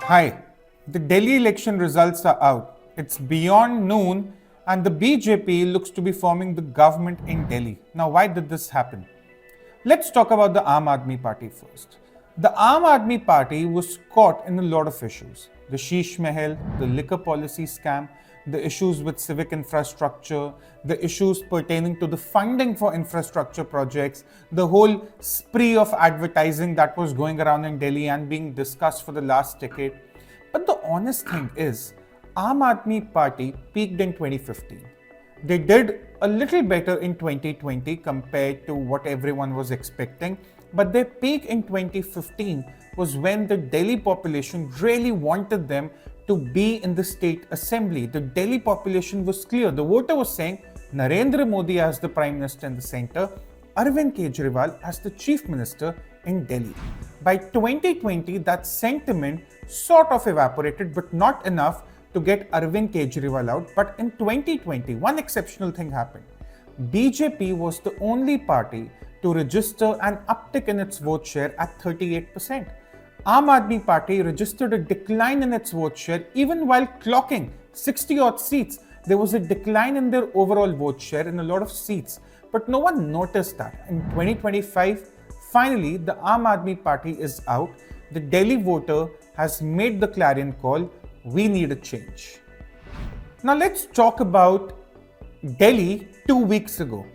Hi, the Delhi election results are out. It's beyond noon and the BJP looks to be forming the government in Delhi. Now, why did this happen? Let's talk about the Aam Aadmi Party first. The Aam Aadmi Party was caught in a lot of issues. The Sheesh Mahal, the liquor policy scam, the issues with civic infrastructure, the issues pertaining to the funding for infrastructure projects, the whole spree of advertising that was going around in Delhi and being discussed for the last decade. But the honest thing is, Aam Aadmi Party peaked in 2015. They did a little better in 2020 compared to what everyone was expecting, but their peak in 2015 was when the Delhi population really wanted them to be in the state assembly. The Delhi population was clear. The voter was saying Narendra Modi as the Prime Minister in the center, Arvind Kejriwal as the Chief Minister in Delhi. By 2020, that sentiment sort of evaporated, but not enough to get Arvind Kejriwal out. But in 2020, one exceptional thing happened. BJP was the only party to register an uptick in its vote share at 38%. Aam Aadmi Party registered a decline in its vote share even while clocking 60 odd seats. There was a decline in their overall vote share in a lot of seats, but no one noticed that. In 2025, finally, the Aam Aadmi Party is out. The Delhi voter has made the clarion call, we need a change. Now let's talk about Delhi 2 weeks ago,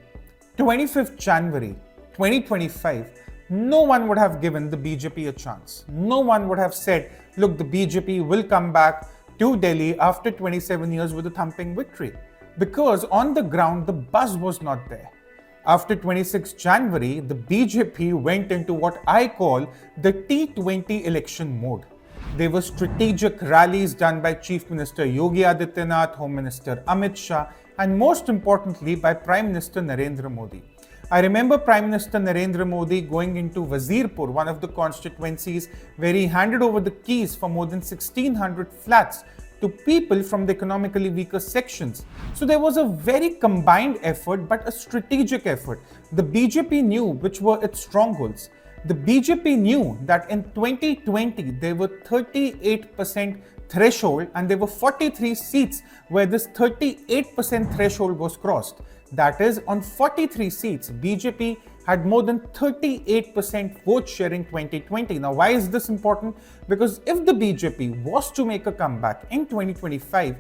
25th January 2025. No one would have given the BJP a chance. No one would have said, look, the BJP will come back to Delhi after 27 years with a thumping victory. Because on the ground, the buzz was not there. After 26 January, the BJP went into what I call the T20 election mode. There were strategic rallies done by Chief Minister Yogi Adityanath, Home Minister Amit Shah, and most importantly by Prime Minister Narendra Modi. I remember Prime Minister Narendra Modi going into Wazirpur, one of the constituencies where he handed over the keys for more than 1,600 flats to people from the economically weaker sections. So there was a very combined effort, but a strategic effort. The BJP knew which were its strongholds. The BJP knew that in 2020, there were 38% threshold and there were 43 seats where this 38% threshold was crossed. That is, on 43 seats, BJP had more than 38% vote share in 2020. Now, why is this important? Because if the BJP was to make a comeback in 2025,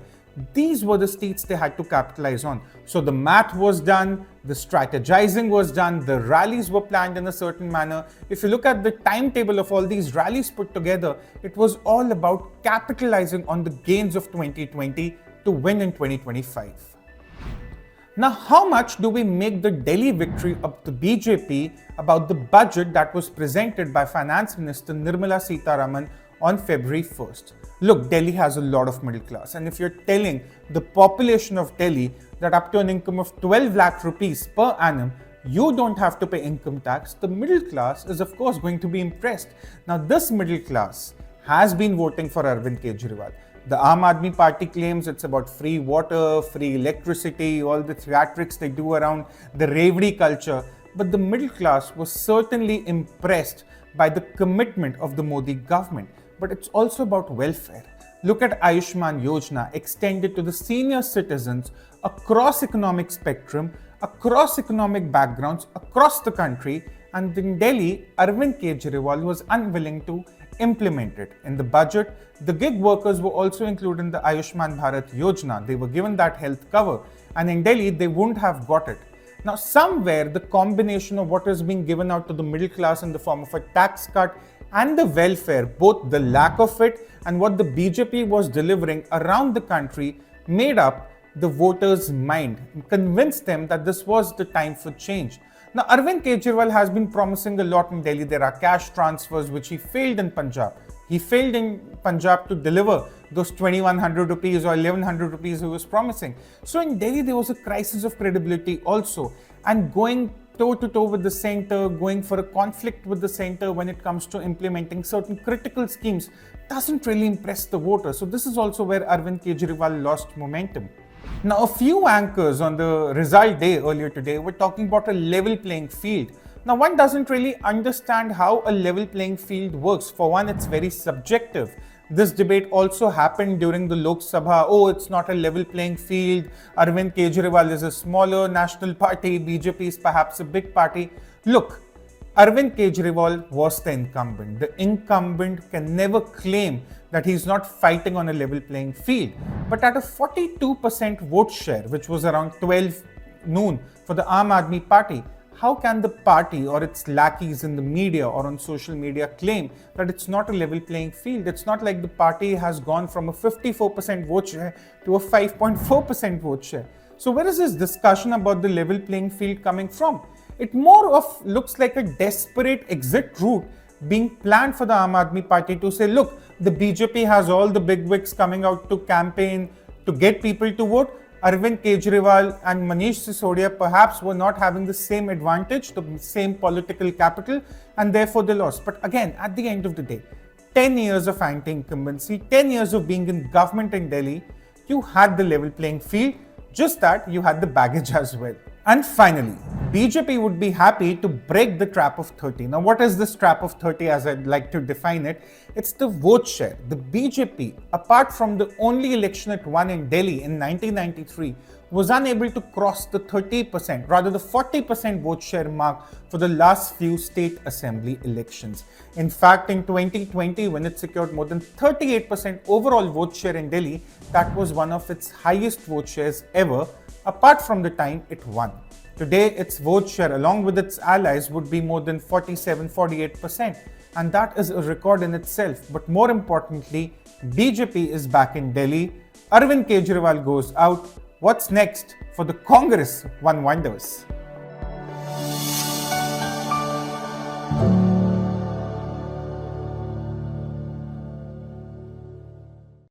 these were the seats they had to capitalize on. So the math was done, the strategizing was done, the rallies were planned in a certain manner. If you look at the timetable of all these rallies put together, it was all about capitalizing on the gains of 2020 to win in 2025. Now, how much do we make the Delhi victory of the BJP about the budget that was presented by Finance Minister Nirmala Sitharaman on February 1st? Look, Delhi has a lot of middle class, and if you're telling the population of Delhi that up to an income of 12 lakh rupees per annum, you don't have to pay income tax, the middle class is of course going to be impressed. Now, this middle class has been voting for Arvind Kejriwal. The Aam Aadmi Party claims it's about free water, free electricity, all the theatrics they do around the Revdi culture. But the middle class was certainly impressed by the commitment of the Modi government. But it's also about welfare. Look at Ayushman Yojana extended to the senior citizens across economic spectrum, across economic backgrounds, across the country. And in Delhi, Arvind Kejriwal was unwilling to implement it. In the budget, the gig workers were also included in the Ayushman Bharat Yojana. They were given that health cover, and in Delhi, they wouldn't have got it. Now, somewhere the combination of what is being given out to the middle class in the form of a tax cut and the welfare, both the lack of it and what the BJP was delivering around the country, made up the voters' mind and convinced them that this was the time for change. Now, Arvind Kejriwal has been promising a lot in Delhi. There are cash transfers, which he failed in Punjab. He failed in Punjab to deliver those 2,100 rupees or 1,100 rupees he was promising. So in Delhi, there was a crisis of credibility also. And going toe-to-toe with the center, going for a conflict with the center when it comes to implementing certain critical schemes doesn't really impress the voters. So this is also where Arvind Kejriwal lost momentum. Now, a few anchors on the result day earlier today were talking about a level playing field. Now, one doesn't really understand how a level playing field works. For one, it's very subjective. This debate also happened during the Lok Sabha. Oh, it's not a level playing field. Arvind Kejriwal is a smaller national party. BJP is perhaps a big party. Look, Arvind Kejriwal was the incumbent. The incumbent can never claim that he's not fighting on a level playing field. But at a 42% vote share, which was around 12 noon for the Aam Aadmi Party, how can the party or its lackeys in the media or on social media claim that it's not a level playing field? It's not like the party has gone from a 54% vote share to a 5.4% vote share. So where is this discussion about the level playing field coming from? It more of looks like a desperate exit route being planned for the Aam Aadmi Party to say, look, the BJP has all the bigwigs coming out to campaign to get people to vote. Arvind Kejriwal and Manish Sisodia perhaps were not having the same advantage, the same political capital, and therefore they lost. But again, at the end of the day, 10 years of anti-incumbency, 10 years of being in government in Delhi, you had the level playing field, just that you had the baggage as well. And finally, BJP would be happy to break the trap of 30. Now, what is this trap of 30 as I'd like to define it? It's the vote share. The BJP, apart from the only election it won in Delhi in 1993, was unable to cross the 30%, rather the 40% vote share mark for the last few state assembly elections. In fact, in 2020, when it secured more than 38% overall vote share in Delhi, that was one of its highest vote shares ever, apart from the time it won. Today, its vote share along with its allies would be more than 47-48%, and that is a record in itself. But more importantly, BJP is back in Delhi, Arvind Kejriwal goes out. What's next for the Congress, one wonders.